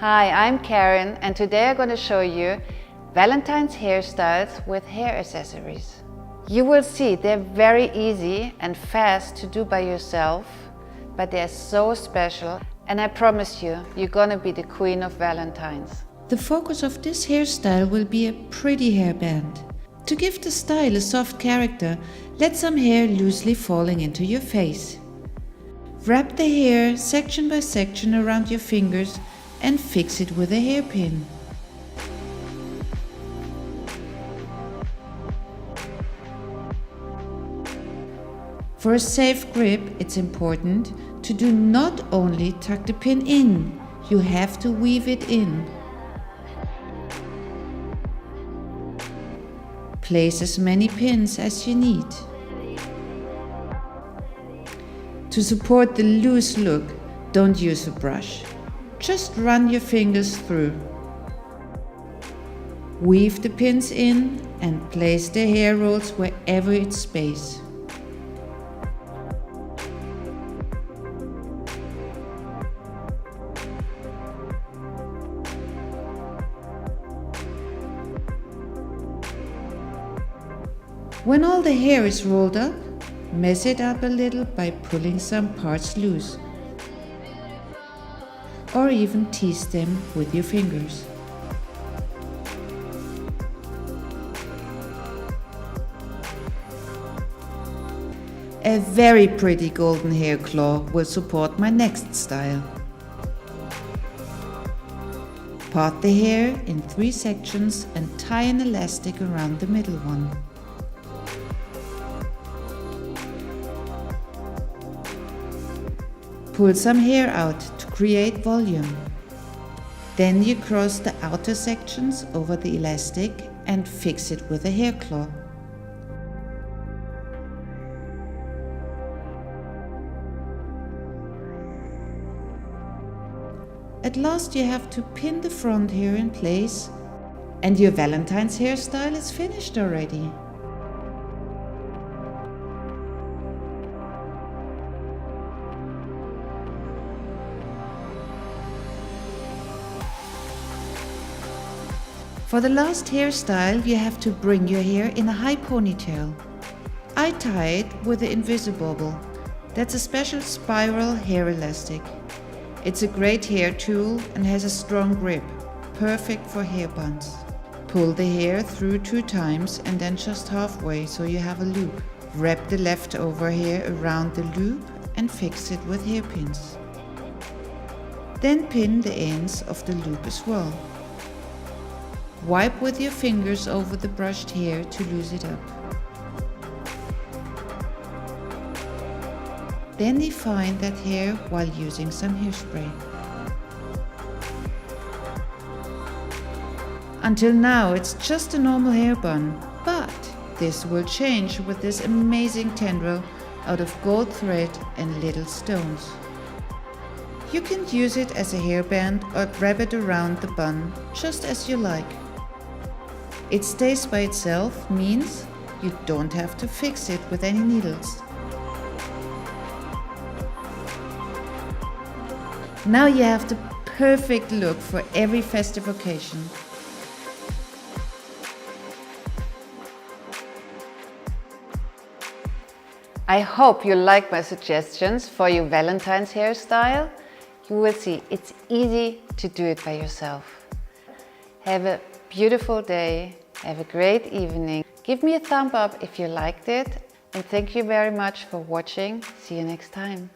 Hi, I'm Karin and today I'm going to show you Valentine's hairstyles with hair accessories. You will see they're very easy and fast to do by yourself, but they're so special and I promise you, you're going to be the queen of Valentine's. The focus of this hairstyle will be a pretty hairband. To give the style a soft character, let some hair loosely falling into your face. Wrap the hair section by section around your fingers and fix it with a hairpin. For a safe grip, it's important to do not only tuck the pin in, you have to weave it in. Place as many pins as you need. To support the loose look, don't use a brush. Just run your fingers through. Weave the pins in and place the hair rolls wherever it's space. When all the hair is rolled up, mess it up a little by pulling some parts loose, or even tease them with your fingers. A very pretty golden hair claw will support my next style. Part the hair in 3 sections and tie an elastic around the middle one. Pull some hair out to create volume. Then you cross the outer sections over the elastic and fix it with a hair claw. At last you have to pin the front hair in place and your Valentine's hairstyle is finished already. For the last hairstyle, you have to bring your hair in a high ponytail. I tie it with the Invisibobble. That's a special spiral hair elastic. It's a great hair tool and has a strong grip, perfect for hair buns. Pull the hair through 2 times and then just halfway so you have a loop. Wrap the leftover hair around the loop and fix it with hairpins. Then pin the ends of the loop as well. Wipe with your fingers over the brushed hair to loose it up. Then define that hair while using some hairspray. Until now it's just a normal hair bun, but this will change with this amazing tendril out of gold thread and little stones. You can use it as a hairband or wrap it around the bun just as you like. It stays by itself, means you don't have to fix it with any needles. Now you have the perfect look for every festive occasion. I hope you like my suggestions for your Valentine's hairstyle. You will see it's easy to do it by yourself. Have a beautiful day. Have a great evening. Give me a thumb up if you liked it and thank you very much for watching. See you next time.